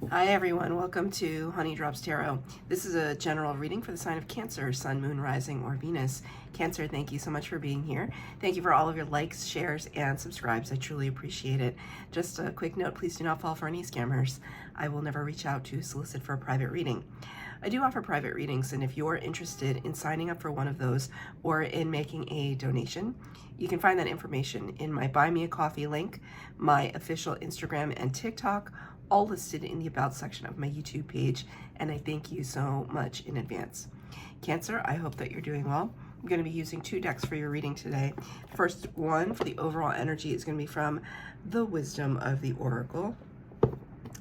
Hi everyone, welcome to Honey Drops Tarot. This is a general reading for the sign of Cancer, Sun, Moon, Rising, or Venus. Cancer, thank you so much for being here. Thank you for all of your likes, shares, and subscribes. I truly appreciate it. Just a quick note, please do not fall for any scammers. I will never reach out to solicit for a private reading. I do offer private readings, and if you're interested in signing up for one of those or in making a donation, you can find that information in my Buy Me a Coffee link, my official Instagram and TikTok, all listed in the About section of my YouTube page, and I thank you so much in advance. Cancer, I hope that you're doing well. I'm going to be using two decks for your reading today. First one for the overall energy is going to be from the Wisdom of the Oracle,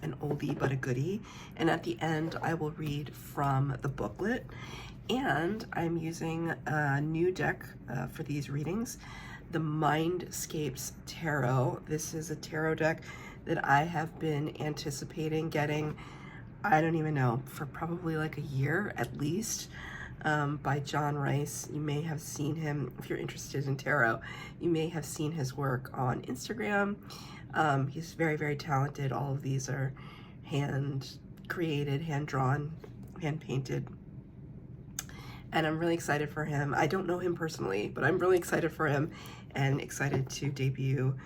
an oldie but a goodie, and at the end I will read from the booklet. And I'm using a new deck for these readings, the Mindscapes Tarot. This is a tarot deck that I have been anticipating getting, I don't even know, for probably like a year at least, by John Rice. You may have seen him, if you're interested in tarot, you may have seen his work on Instagram. He's very, very talented. All of these are hand created, hand drawn, hand painted. And I'm really excited for him. I don't know him personally, but I'm really excited for him and excited to debut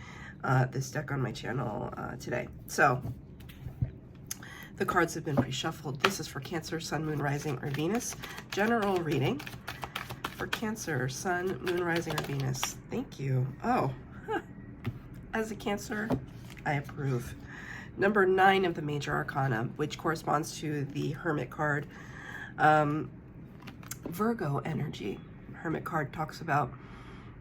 this deck on my channel today. So the cards have been pre-shuffled. This is for Cancer, Sun, Moon, Rising, or Venus. General reading for Cancer, Sun, Moon, Rising, or Venus. Thank you. Oh, as a Cancer, I approve. Number 9 of the Major Arcana, which corresponds to the Hermit card. Virgo energy. Hermit card talks about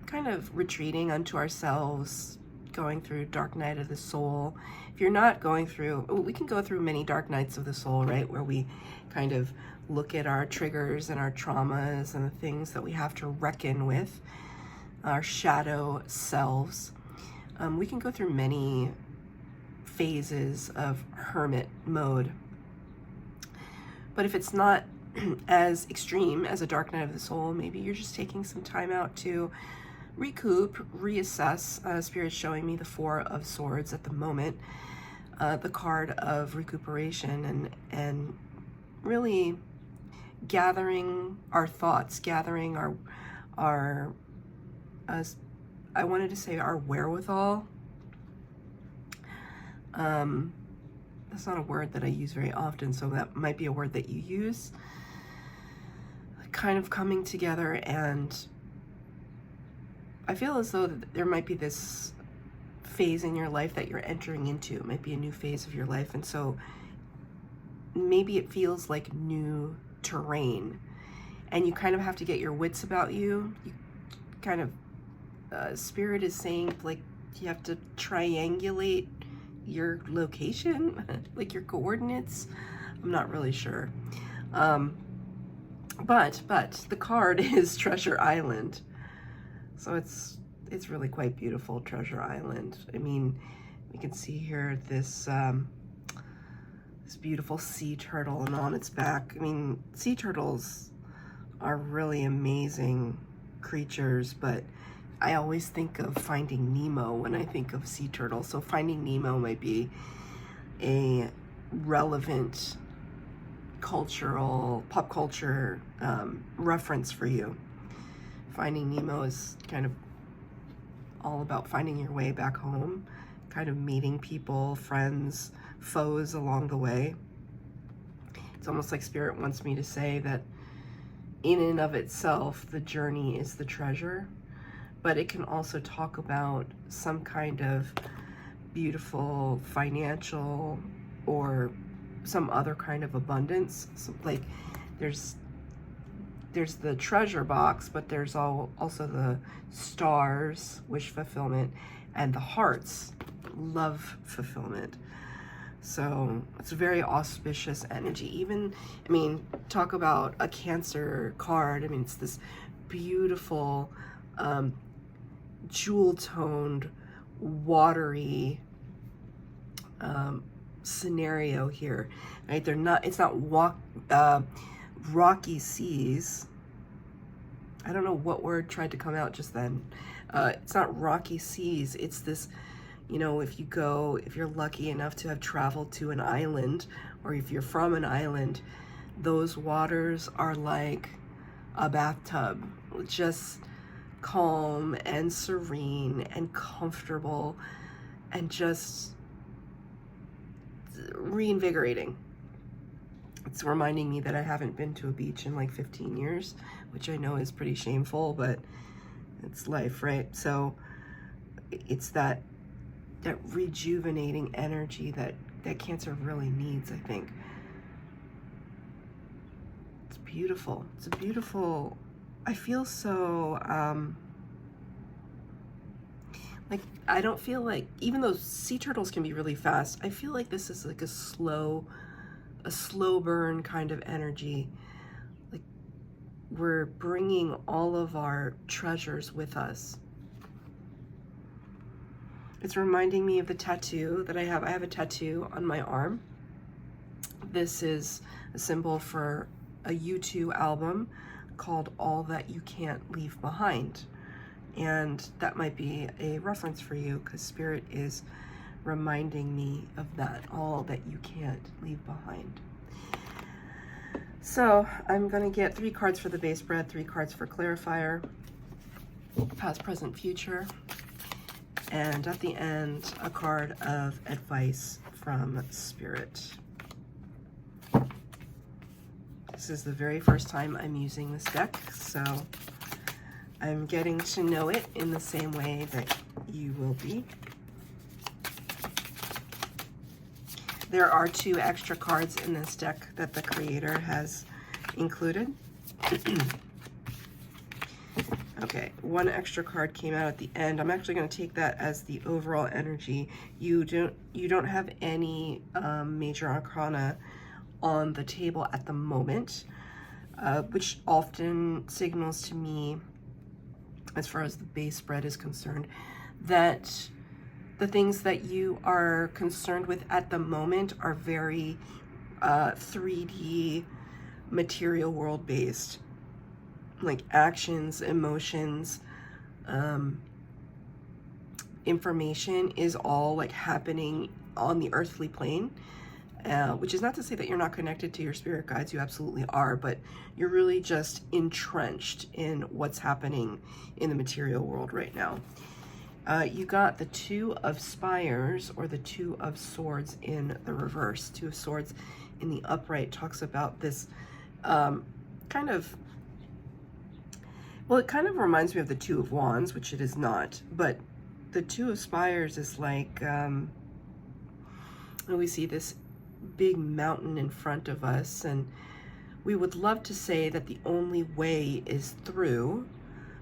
kind of retreating unto ourselves, going through dark night of the soul. If you're not going through, we can go through many dark nights of the soul, right? Where we kind of look at our triggers and our traumas and the things that we have to reckon with, our shadow selves. We can go through many phases of hermit mode. But if it's not as extreme as a dark night of the soul, maybe you're just taking some time out to recoup, reassess. Spirit's showing me the Four of Swords at the moment, the card of recuperation and really gathering our thoughts, gathering our I wanted to say our wherewithal. That's not a word that I use very often, so that might be a word that you use. Kind of coming together, and I feel as though there might be this phase in your life that you're entering into. It might be a new phase of your life, and so maybe it feels like new terrain, and you kind of have to get your wits about you. You kind of, Spirit is saying, like, you have to triangulate your location, like your coordinates. I'm not really sure. But the card is Treasure Island. So it's really quite beautiful, Treasure Island. I mean, you can see here this this beautiful sea turtle and on its back. I mean, sea turtles are really amazing creatures, but I always think of Finding Nemo when I think of sea turtles. So Finding Nemo might be a relevant pop culture reference for you. Finding Nemo is kind of all about finding your way back home, kind of meeting people, friends, foes along the way. It's almost like Spirit wants me to say that in and of itself, the journey is the treasure, but it can also talk about some kind of beautiful financial or some other kind of abundance. So, like, there's the treasure box, but there's also the stars, wish fulfillment, and the hearts, love fulfillment. So it's a very auspicious energy. Even, I mean, talk about a Cancer card. I mean, it's this beautiful, jewel-toned, watery scenario here, right? It's not rocky seas. I don't know what word tried to come out just then. It's not rocky seas. It's this You know, if you're lucky enough to have traveled to an island, or if you're from an island, those waters are like a bathtub, just calm and serene and comfortable and just reinvigorating. It's reminding me that I haven't been to a beach in like 15 years, which I know is pretty shameful, but it's life, right? So it's that rejuvenating energy that Cancer really needs, I think. It's beautiful. It's a beautiful, I feel so, like, I don't feel like, even though sea turtles can be really fast, I feel like this is like a slow burn kind of energy. Like, we're bringing all of our treasures with us. It's reminding me of the tattoo that I have. I have a tattoo on my arm. This is a symbol for a U2 album called All That You Can't Leave Behind. And that might be a reference for you, because Spirit is reminding me of that, all that you can't leave behind. So I'm going to get 3 cards for the base spread, 3 cards for clarifier, past, present, future, and at the end, a card of advice from Spirit. This is the very first time I'm using this deck, so I'm getting to know it in the same way that you will be. There are 2 extra cards in this deck that the creator has included. Okay, 1 extra card came out at the end. I'm actually going to take that as the overall energy. You don't have any major arcana on the table at the moment, which often signals to me, as far as the base spread is concerned, that the things that you are concerned with at the moment are very 3D material world based, like actions, emotions, information is all like happening on the earthly plane, which is not to say that you're not connected to your spirit guides. You absolutely are, but you're really just entrenched in what's happening in the material world right now. You got the 2 of Spires, or the 2 of Swords in the reverse. 2 of Swords in the upright talks about this kind of, well, it kind of reminds me of the 2 of Wands, which it is not, but the 2 of Spires is like, we see this big mountain in front of us, and we would love to say that the only way is through,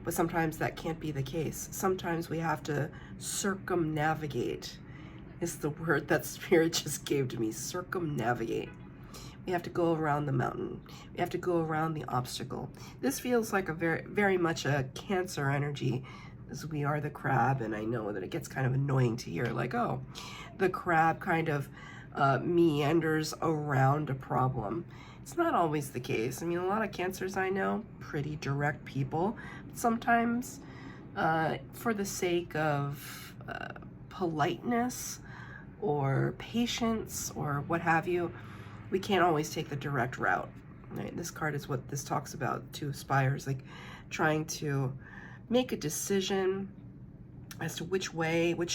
but sometimes that can't be the case. Sometimes we have to circumnavigate, is the word that Spirit just gave to me, circumnavigate. We have to go around the mountain. We have to go around the obstacle. This feels like a very much a Cancer energy, as we are the crab, and I know that it gets kind of annoying to hear, like, oh, the crab kind of meanders around a problem. It's not always the case. I mean, a lot of Cancers I know, pretty direct people. Sometimes, for the sake of politeness or patience or what have you, we can't always take the direct route. Right? This card is what this talks about, 2 of Spires, like trying to make a decision as to which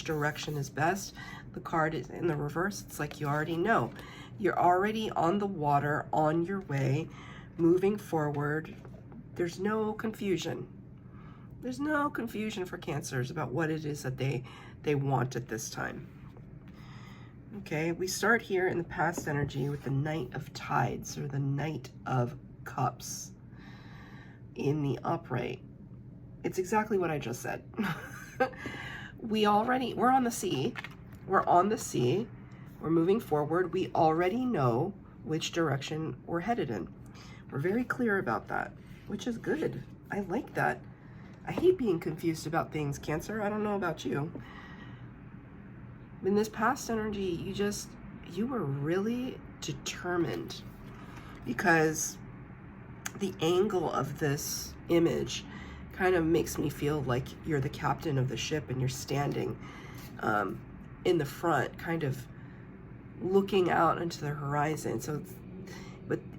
direction is best. The card is in the reverse. It's like you already know. You're already on the water, on your way, moving forward. There's no confusion. There's no confusion for Cancers about what it is that they want at this time. Okay, we start here in the past energy with the Knight of Tides, or the Knight of Cups in the upright. It's exactly what I just said. We're on the sea. We're on the sea. We're moving forward. We already know which direction we're headed in. We're very clear about that, which is good. I like that. I hate being confused about things, Cancer. I don't know about you. In this past energy, you were really determined, because the angle of this image kind of makes me feel like you're the captain of the ship and you're standing in the front, kind of looking out into the horizon. So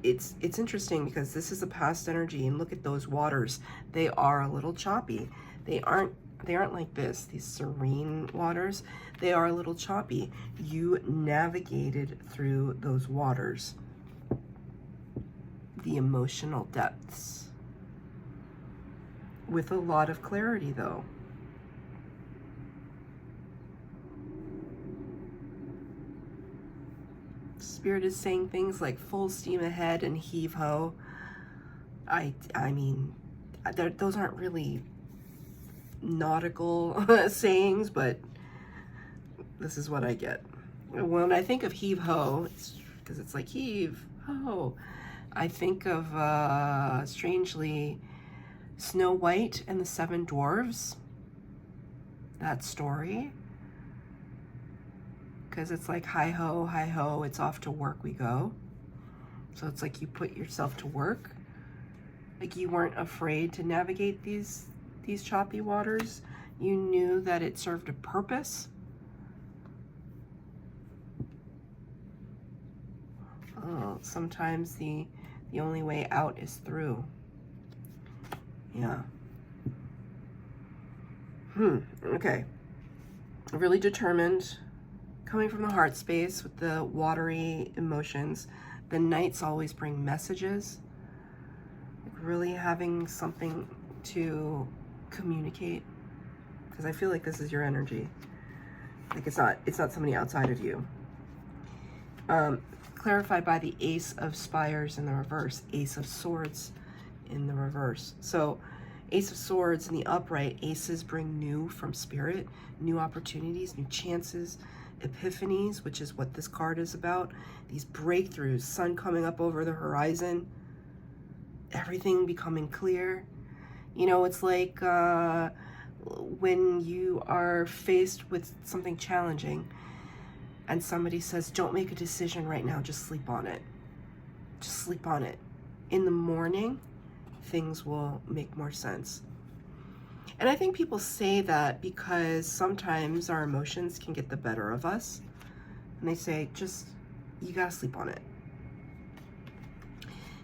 it's interesting because this is a past energy, and look at those waters. They are a little choppy. They aren't like this, these serene waters. They are a little choppy. You navigated through those waters, the emotional depths, with a lot of clarity though. Spirit is saying things like full steam ahead and heave ho. I mean, those aren't really nautical sayings, but this is what I get. When I think of heave ho, because it's like heave ho, I think of, strangely, Snow White and the Seven Dwarves. That story. Because it's like hi ho, it's off to work we go. So it's like you put yourself to work. Like you weren't afraid to navigate these choppy waters. You knew that it served a purpose. Oh, sometimes the only way out is through. Yeah. Okay. Really determined. Coming from the heart space with the watery emotions. The nights always bring messages. Like really having something to communicate. Because I feel like this is your energy. Like it's not somebody outside of you. Clarified by the Ace of Spires in the reverse, Ace of Swords in the reverse. So Ace of Swords in the upright, aces bring new from spirit, new opportunities, new chances, epiphanies, which is what this card is about. These breakthroughs, sun coming up over the horizon, everything becoming clear. You know, it's like when you are faced with something challenging and somebody says, don't make a decision right now, just sleep on it. Just sleep on it. In the morning, things will make more sense. And I think people say that because sometimes our emotions can get the better of us. And they say, just, you gotta sleep on it.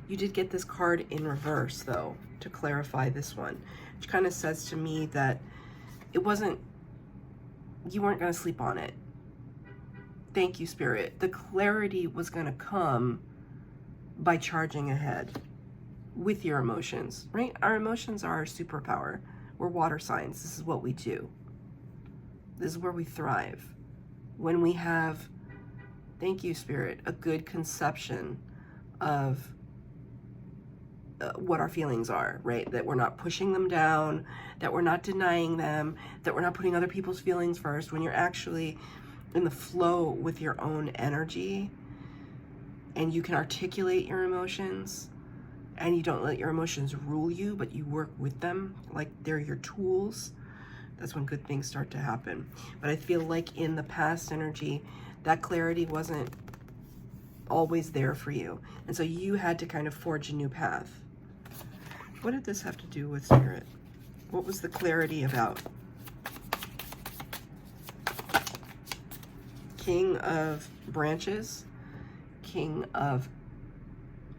You did get this card in reverse, though, to clarify this one, which kind of says to me that it wasn't, you weren't gonna sleep on it. Thank you, Spirit. The clarity was gonna come by charging ahead with your emotions, right? Our emotions are our superpower. We're water signs. This is what we do. This is where we thrive. When we have, thank you, Spirit, a good conception of what our feelings are, right? That we're not pushing them down, that we're not denying them, that we're not putting other people's feelings first. When you're actually in the flow with your own energy and you can articulate your emotions, and you don't let your emotions rule you, but you work with them like they're your tools, that's when good things start to happen. But I feel like in the past energy, that clarity wasn't always there for you. And so you had to kind of forge a new path. What did this have to do with Spirit? What was the clarity about? King of Branches, King of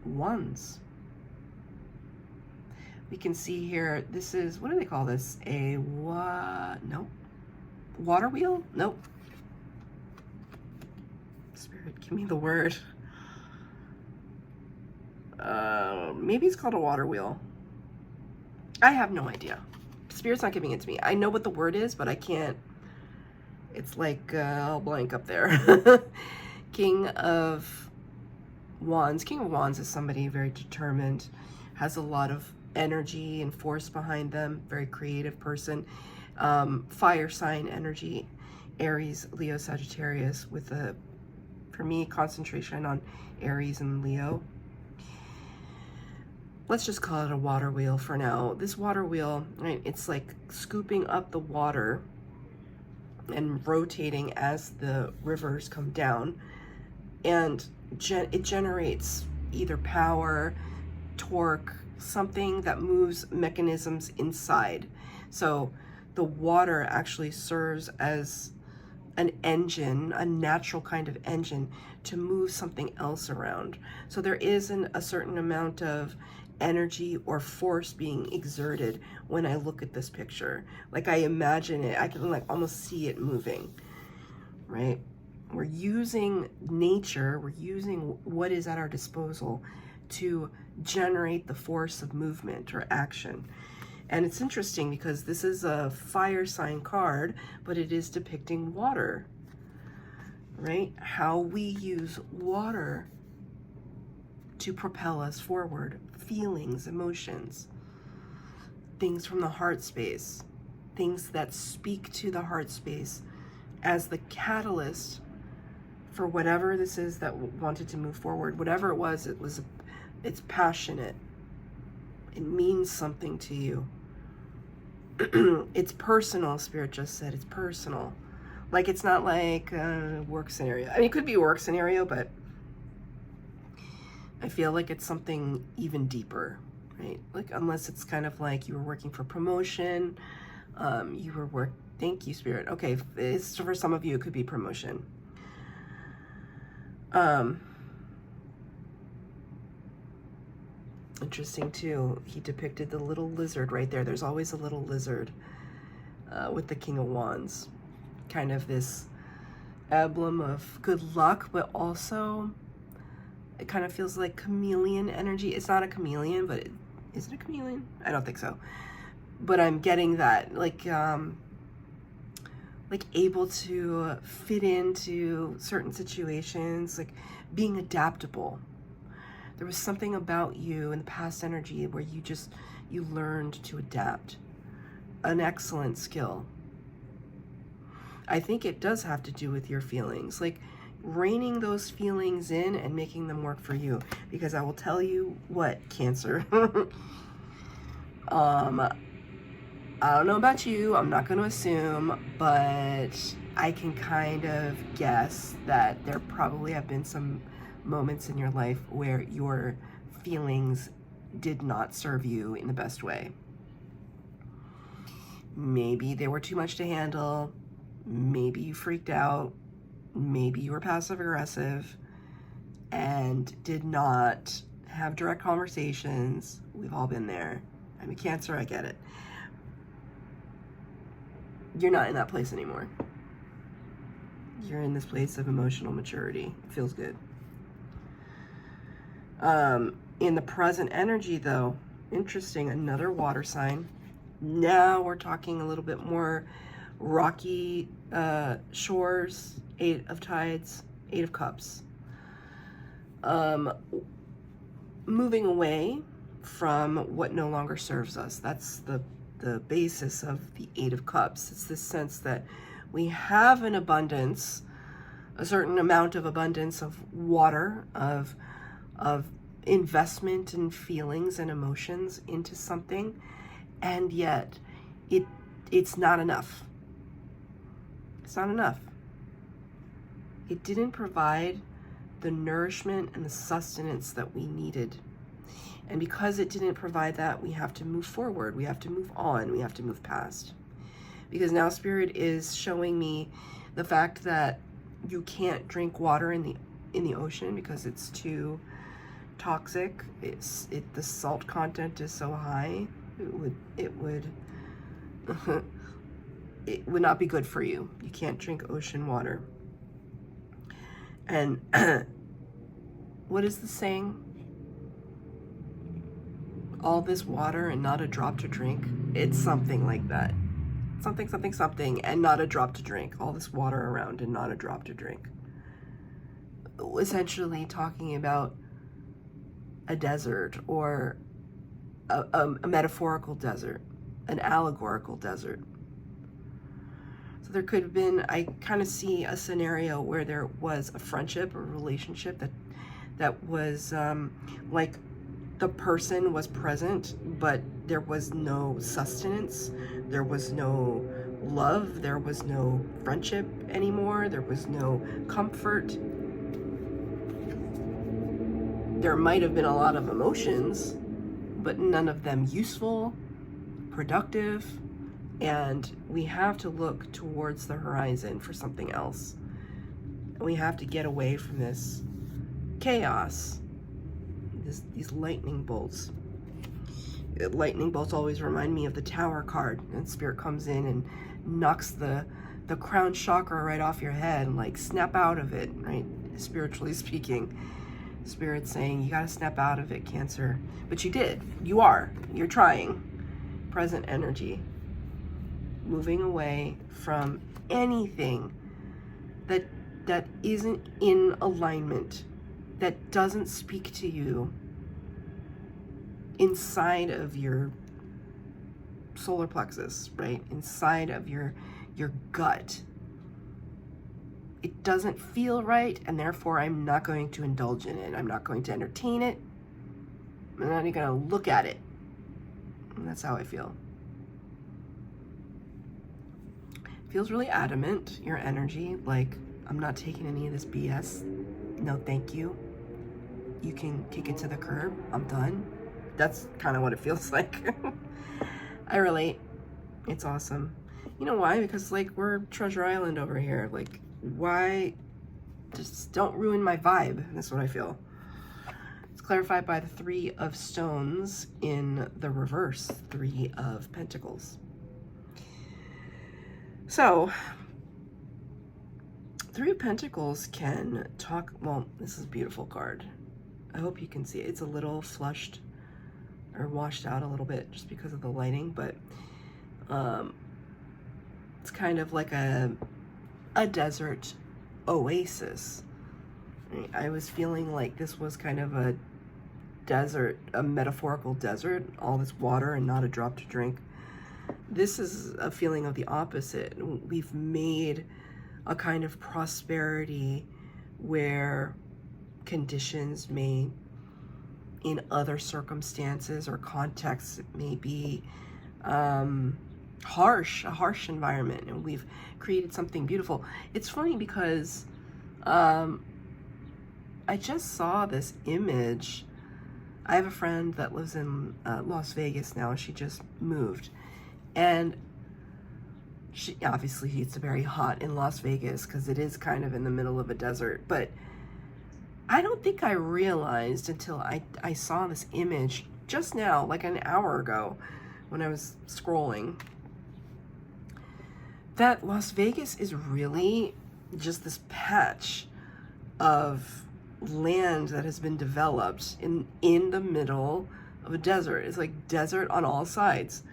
Wands. We can see here, this is, what do they call this? A nope. Water wheel? Nope. Spirit, give me the word. Maybe it's called a water wheel. I have no idea. Spirit's not giving it to me. I know what the word is, but I can't. It's like, I'll blank up there. King of Wands. King of Wands is somebody very determined, has a lot of energy and force behind them, very creative person. Fire sign energy, Aries, Leo, Sagittarius, with a, for me, concentration on Aries and Leo. Let's just call it a water wheel for now. This water wheel, right, it's like scooping up the water and rotating as the rivers come down, and it generates either power, torque, something that moves mechanisms inside. So the water actually serves as an engine, a natural kind of engine to move something else around. So there isn't a certain amount of energy or force being exerted when I look at this picture. Like I imagine it, I can like almost see it moving, right? We're using nature, we're using what is at our disposal to generate the force of movement or action. And it's interesting because this is a fire sign card, but it is depicting water, right? How we use water to propel us forward, feelings, emotions, things from the heart space, things that speak to the heart space as the catalyst for whatever this is that wanted to move forward. Whatever it was, it's passionate. It means something to you. It's personal, Spirit just said. It's personal. Like, it's not like a work scenario. I mean, it could be a work scenario, but I feel like it's something even deeper, right? Like, unless it's kind of like you were working for promotion, thank you, Spirit. Okay, it's, for some of you, it could be promotion. Interesting too, he depicted the little lizard right there. There's always a little lizard with the King of Wands. Kind of this emblem of good luck, but also it kind of feels like chameleon energy. It's not a chameleon, but is it a chameleon? I don't think so. But I'm getting that, like able to fit into certain situations, like being adaptable. There was something about you in the past energy where you learned to adapt. An excellent skill. I think it does have to do with your feelings, like reining those feelings in and making them work for you. Because I will tell you what, Cancer. I don't know about you, I'm not going to assume, but I can kind of guess that there probably have been some moments in your life where your feelings did not serve you in the best way. Maybe they were too much to handle, maybe you freaked out, maybe you were passive aggressive and did not have direct conversations. We've all been there. I'm a Cancer, I get it. You're not in that place anymore. You're in this place of emotional maturity. It feels good. In the present energy though, interesting, another water sign. Now we're talking a little bit more rocky shores, 8 of Tides, 8 of Cups. Moving away from what no longer serves us. That's the basis of the 8 of Cups. It's this sense that we have an abundance, a certain amount of abundance of water, of investment and feelings and emotions into something, and yet it's not enough. It's not enough. It didn't provide the nourishment and the sustenance that we needed. And because it didn't provide that, we have to move forward. We have to move on. We have to move past. Because now Spirit is showing me the fact that you can't drink water in the ocean because it's too toxic. The salt content is so high. It would not be good for you. You can't drink ocean water. And what is the saying? All this water and not a drop to drink. It's something like that. Something, something, something, and not a drop to drink. All this water around and not a drop to drink. Essentially talking about a desert, or a metaphorical desert, an allegorical desert. So there could have been, I kind of see a scenario where there was a friendship or relationship that was like the person was present, but there was no sustenance, there was no love, there was no friendship anymore, there was no comfort. There might have been a lot of emotions, but none of them useful, productive, And we have to look towards the horizon for something else. We have to get away from this chaos, these lightning bolts. Lightning bolts always remind me of the Tower card, and Spirit comes in and knocks the crown chakra right off your head and like snap out of it, right? Spiritually speaking. Spirit's saying you got to snap out of it, Cancer. But you did. You're trying. Present energy. Moving away from anything that isn't in alignment, that doesn't speak to you inside of your solar plexus, right? Inside of your gut. It doesn't feel right, and therefore I'm not going to indulge in it. I'm not going to entertain it. I'm not even going to look at it. And that's how I feel. Feels really adamant, your energy, like, I'm not taking any of this BS. No, thank you. You can kick it to the curb. I'm done. That's kind of what it feels like. I relate. It's awesome. You know why? Because, like, we're Treasure Island over here. Like, why? Just don't ruin my vibe. That's what I feel. It's clarified by the Three of Stones in the reverse. Three of Pentacles. So, Three of Pentacles can talk, well, this is a beautiful card. I hope you can see it. It's a little flushed or washed out a little bit just because of the lighting, but it's kind of like a desert oasis. I was feeling like this was kind of a desert, a metaphorical desert, all this water and not a drop to drink. This is a feeling of the opposite. We've made a kind of prosperity where conditions may, in other circumstances or contexts, may be a harsh environment, and we've created something beautiful. It's funny because I just saw this image. I have a friend that lives in Las Vegas now. She just moved. And she obviously it's very hot in Las Vegas because it is kind of in the middle of a desert. But I don't think I realized until I saw this image just now, like an hour ago when I was scrolling, that Las Vegas is really just this patch of land that has been developed in the middle of a desert. It's like desert on all sides.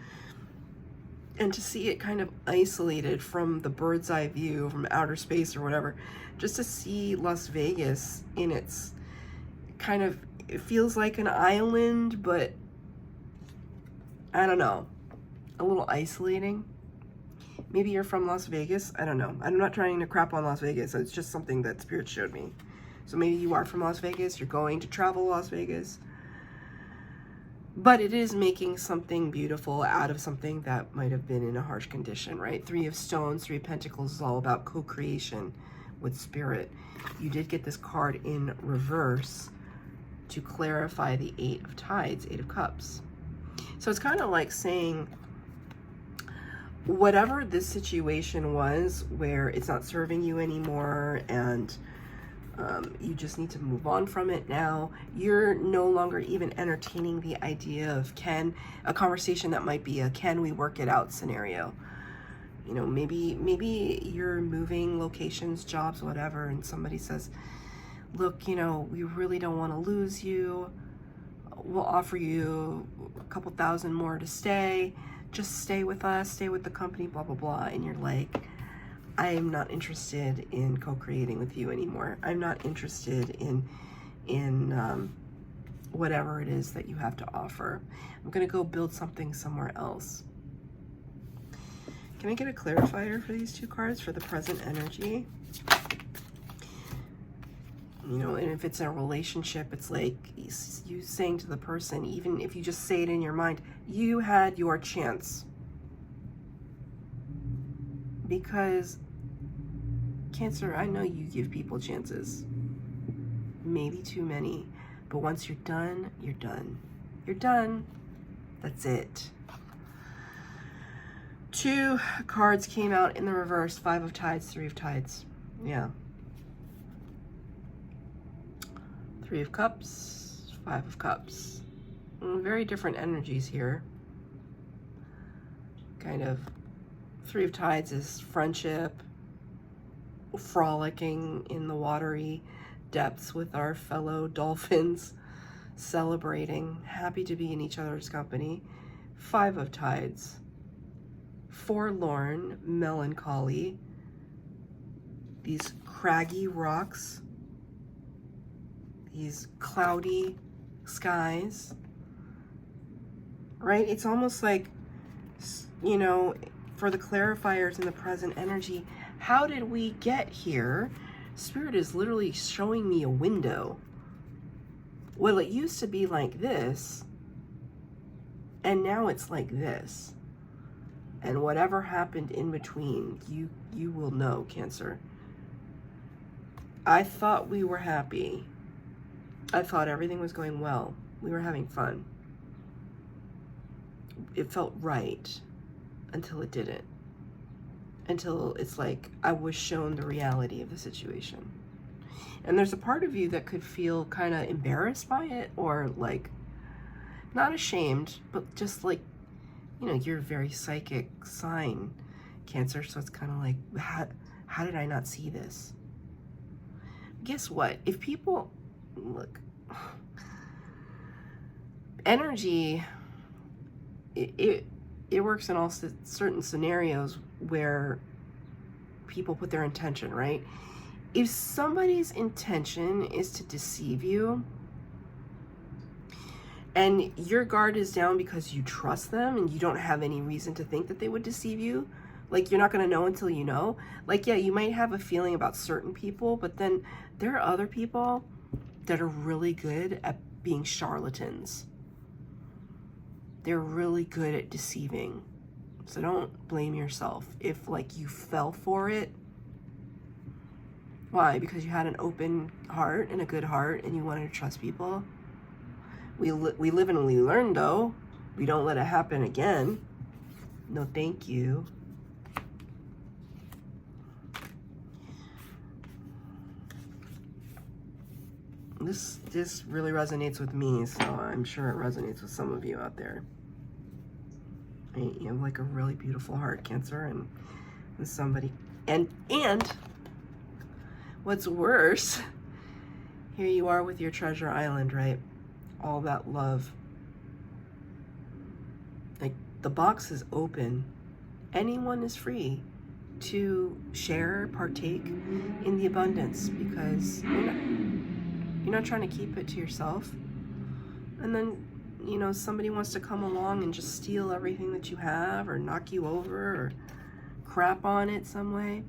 And to see it kind of isolated from the bird's eye view from outer space or whatever, just to see Las Vegas in its kind of, it feels like an island, but I don't know, a little isolating. Maybe you're from Las Vegas. I don't know. I'm not trying to crap on Las Vegas. It's just something that Spirit showed me. So maybe you are from Las Vegas. You're going to travel Las Vegas. But it is making something beautiful out of something that might have been in a harsh condition, right? Three of Stones, Three of Pentacles is all about co-creation with Spirit. You did get this card in reverse to clarify the Eight of Tides, Eight of Cups. So it's kind of like saying, whatever this situation was where it's not serving you anymore and you just need to move on from it now. You're no longer even entertaining the idea of a conversation that might be a can we work it out scenario. You know, maybe you're moving locations, jobs, whatever, and somebody says, look, you know, we really don't want to lose you. We'll offer you a couple thousand more to stay. Just stay with us, stay with the company, blah, blah, blah. And you're like, I'm not interested in co-creating with you anymore. I'm not interested in whatever it is that you have to offer. I'm going to go build something somewhere else. Can I get a clarifier for these two cards for the present energy? You know, and if it's a relationship, it's like you saying to the person, even if you just say it in your mind, you had your chance. Because, Cancer, I know you give people chances. Maybe too many. But once you're done, you're done. You're done. That's it. Two cards came out in the reverse. 5 of Tides, 3 of Tides. Yeah. 3 of Cups, 5 of Cups. Very different energies here. Kind of 3 of Tides is friendship, frolicking in the watery depths with our fellow dolphins, celebrating, happy to be in each other's company. 5 of Tides, forlorn, melancholy, these craggy rocks, these cloudy skies, right? It's almost like, you know, for the clarifiers in the present energy, how did we get here? Spirit is literally showing me a window. Well, it used to be like this, and now it's like this. And whatever happened in between, you will know, Cancer. I thought we were happy. I thought everything was going well. We were having fun. It felt right until it didn't. Until it's like I was shown the reality of the situation. And there's a part of you that could feel kind of embarrassed by it, or like not ashamed, but just like, you know, you're a very psychic sign, Cancer, so it's kind of like, how did I not see this? Guess what? If people, look, energy, it works in all certain scenarios where people put their intention, right? If somebody's intention is to deceive you, and your guard is down because you trust them and you don't have any reason to think that they would deceive you, like you're not going to know until you know. Like, yeah, you might have a feeling about certain people, but then there are other people that are really good at being charlatans. They're really good at deceiving. So don't blame yourself if like you fell for it. Why? Because you had an open heart and a good heart and you wanted to trust people. We live and we learn, though. We don't let it happen again. No, thank you. This really resonates with me, so I'm sure it resonates with some of you out there. You have like a really beautiful heart, Cancer, and somebody, and what's worse, here you are with your treasure island, right? All that love. Like, the box is open. Anyone is free to share, partake in the abundance, because you're not trying to keep it to yourself. And then, you know, somebody wants to come along and just steal everything that you have, or knock you over, or crap on it some way.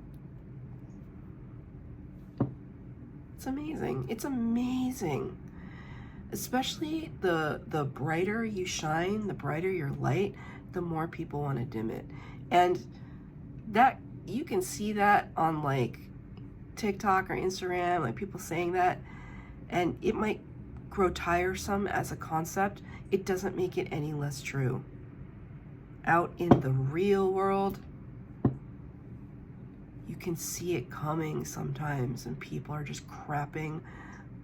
It's amazing. It's amazing. Especially the brighter you shine, the brighter your light, the more people want to dim it. And that, you can see that on like TikTok or Instagram, like people saying that, and it might grow tiresome as a concept. It doesn't make it any less true. Out in the real world, you can see it coming sometimes, and people are just crapping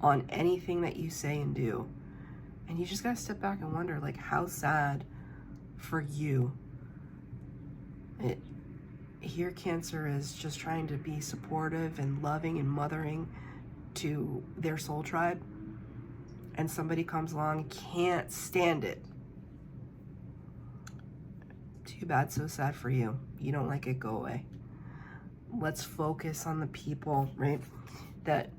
on anything that you say and do. And you just gotta step back and wonder, like, how sad for you. Here, Cancer is just trying to be supportive and loving and mothering to their soul tribe, and somebody comes along, can't stand it. Too bad, so sad for you. You don't like it, go away. Let's focus on the people, right, that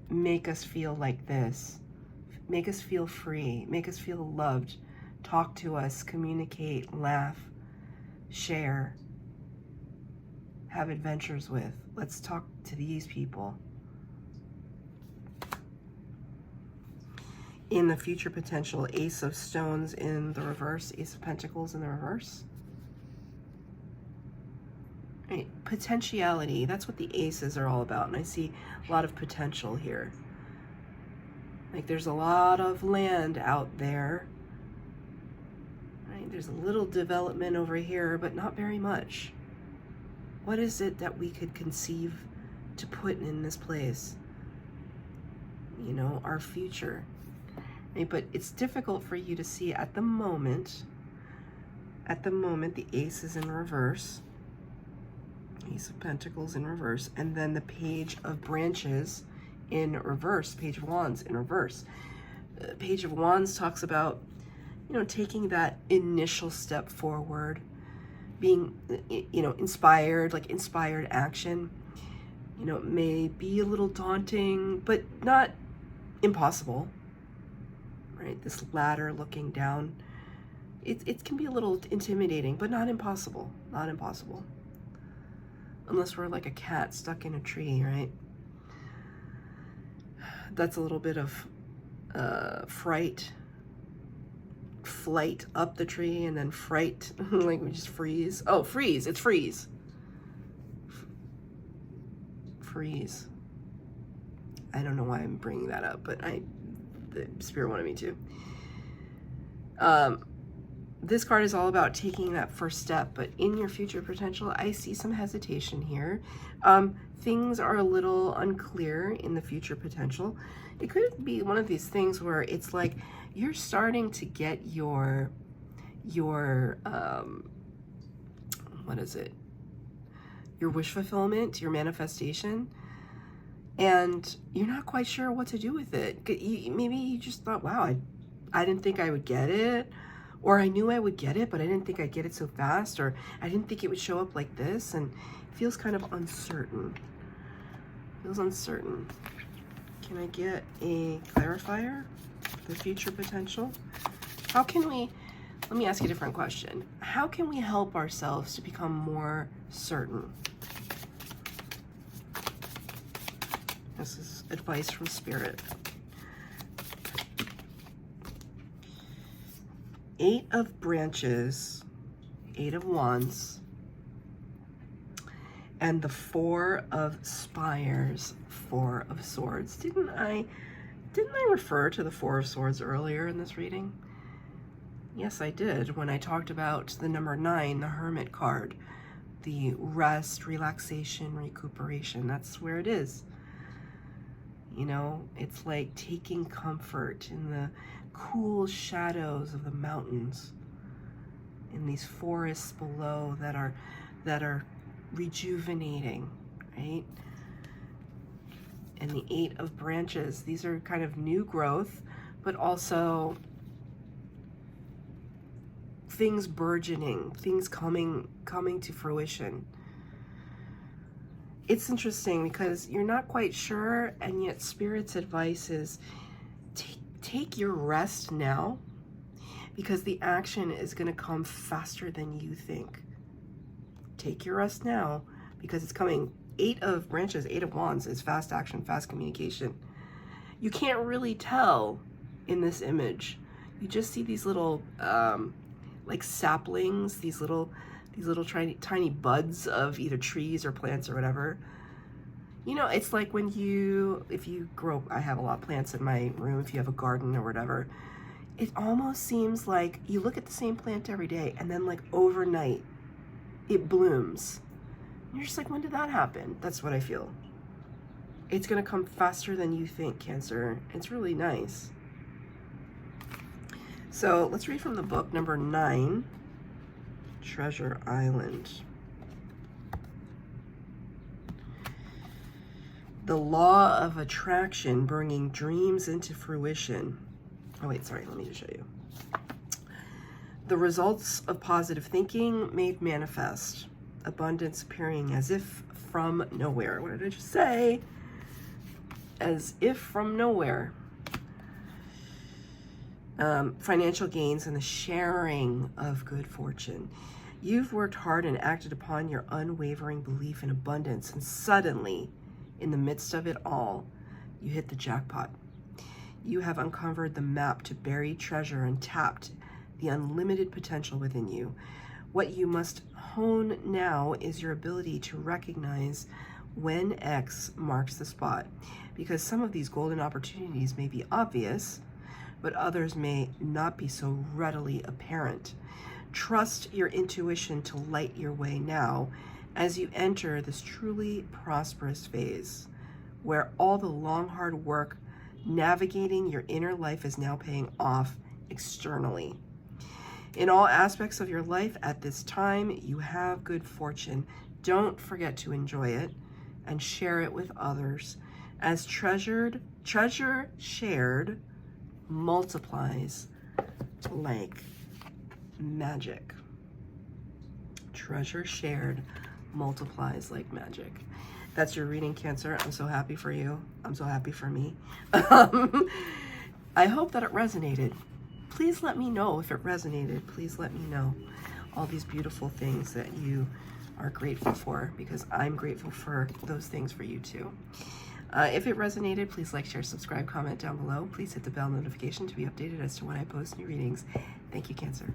make us feel like this, make us feel free, make us feel loved, talk to us, communicate, laugh, share, have adventures with. Let's talk to these people. In the future potential, Ace of Stones in the reverse, Ace of Pentacles in the reverse. Right. Potentiality, that's what the aces are all about, and I see a lot of potential here. Like, there's a lot of land out there, right? There's a little development over here, but not very much. What is it that we could conceive to put in this place? You know, our future. Right? But it's difficult for you to see at the moment. At the moment, the Ace is in reverse. Ace of Pentacles in reverse. And then the Page of Branches in reverse. Page of Wands in reverse. Page of Wands talks about, you know, taking that initial step forward, being, you know, inspired, like inspired action. You know, it may be a little daunting, but not impossible, right? This ladder looking down, it can be a little intimidating, but not impossible, not impossible. Unless we're like a cat stuck in a tree, right? That's a little bit of flight up the tree, and then fright, like we just freeze. Oh, freeze, it's freeze. Freeze. I don't know why I'm bringing that up, but the spirit wanted me to. This card is all about taking that first step, but in your future potential, I see some hesitation here. Things are a little unclear in the future potential. It could be one of these things where it's like you're starting to get your what is it? Your wish fulfillment, your manifestation, and you're not quite sure what to do with it. Maybe you just thought, wow, I didn't think I would get it, or I knew I would get it, but I didn't think I'd get it so fast, or I didn't think it would show up like this, and it feels kind of uncertain. Feels uncertain. Can I get a clarifier? The future potential? How can we, let me ask you a different question. How can we help ourselves to become more certain? This is advice from Spirit. 8 of Branches, 8 of Wands, and the 4 of Spires, 4 of Swords. Didn't I refer to the 4 of Swords earlier in this reading? Yes, I did, when I talked about the number 9, the Hermit card, the rest, relaxation, recuperation. That's where it is. You know, it's like taking comfort in the cool shadows of the mountains, in these forests below that are rejuvenating, right? And the 8 of Branches, these are kind of new growth, but also things burgeoning, things coming to fruition. It's interesting because you're not quite sure, and yet Spirit's advice is take your rest now, because the action is going to come faster than you think. Take your rest now, because it's coming. 8 of Branches, 8 of Wands is fast action, fast communication. You can't really tell in this image. You just see these little like saplings, these little tiny buds of either trees or plants or whatever. You know, it's like when if you grow, I have a lot of plants in my room, if you have a garden or whatever, it almost seems like you look at the same plant every day and then like overnight it blooms. You're just like, when did that happen? That's what I feel. It's gonna come faster than you think, Cancer. It's really nice. So let's read from the book, number 9, Treasure Island. The law of attraction, bringing dreams into fruition. Oh wait, sorry, let me just show you. The results of positive thinking made manifest. Abundance appearing as if from nowhere. What did I just say? As if from nowhere. Financial gains and the sharing of good fortune. You've worked hard and acted upon your unwavering belief in abundance, and suddenly, in the midst of it all, you hit the jackpot. You have uncovered the map to buried treasure and tapped the unlimited potential within you. What you must hone now is your ability to recognize when X marks the spot, because some of these golden opportunities may be obvious, but others may not be so readily apparent. Trust your intuition to light your way now as you enter this truly prosperous phase where all the long, hard work navigating your inner life is now paying off externally. In all aspects of your life at this time, you have good fortune. Don't forget to enjoy it and share it with others, as treasure shared multiplies like magic. Treasure shared multiplies like magic. That's your reading, Cancer. I'm so happy for you. I'm so happy for me. I hope that it resonated. Please let me know if it resonated. Please let me know all these beautiful things that you are grateful for, because I'm grateful for those things for you too. If it resonated, please like, share, subscribe, comment down below. Please hit the bell notification to be updated as to when I post new readings. Thank you, Cancer.